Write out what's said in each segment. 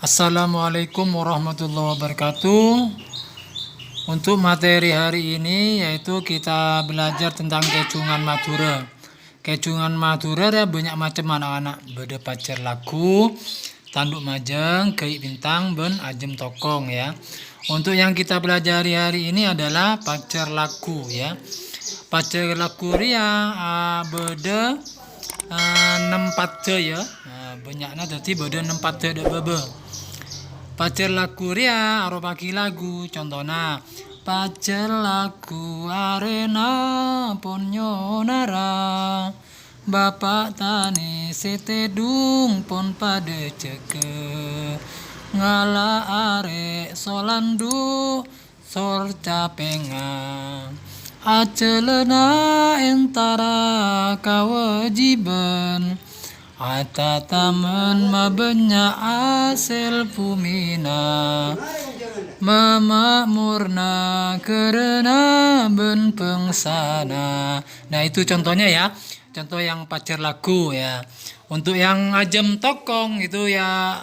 Assalamualaikum warahmatullahi wabarakatuh. Untuk materi hari ini yaitu kita belajar tentang kecungan Madura. Kecungan Madura ada banyak macam anak-anak. Beda pacar laku, tanduk majeng, keik bintang, ben ajem tokong ya. Untuk yang kita pelajari hari ini adalah pacar laku ya. Pacar laku ria beda 6 pacar ya. Banyaknya tadi beda 6 pacar dak bebe. Pacar laku ria aro paki lagu contohnya pacar laku arena ponyo nara bapak tani setedung pon pada ceke ngala are solandu sor capenga acelena entara kawajiban Ata taman mabenya asel pumina memakmurna karena ben pengsana. Nah itu contohnya ya, contoh yang pacar lagu ya. Untuk yang ajem tokong itu ya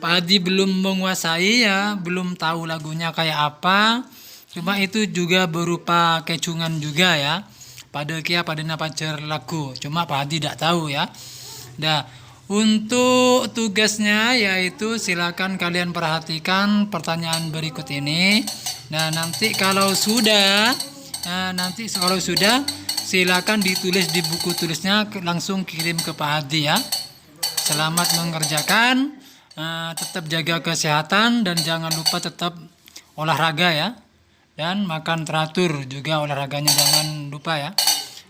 Pak Adi belum menguasai ya, belum tahu lagunya kayak apa. Cuma itu juga berupa kecungan juga ya. Pada padana pacar lagu. Cuma Pak Adi tidak tahu ya. Nah, untuk tugasnya yaitu silakan kalian perhatikan pertanyaan berikut ini. Nah, nanti kalau sudah silakan ditulis di buku tulisnya langsung kirim ke Pak Hadi ya. Selamat mengerjakan, tetap jaga kesehatan dan jangan lupa tetap olahraga ya. Dan makan teratur juga olahraganya jangan lupa ya.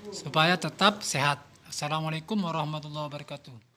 Supaya tetap sehat. Assalamualaikum warahmatullahi wabarakatuh.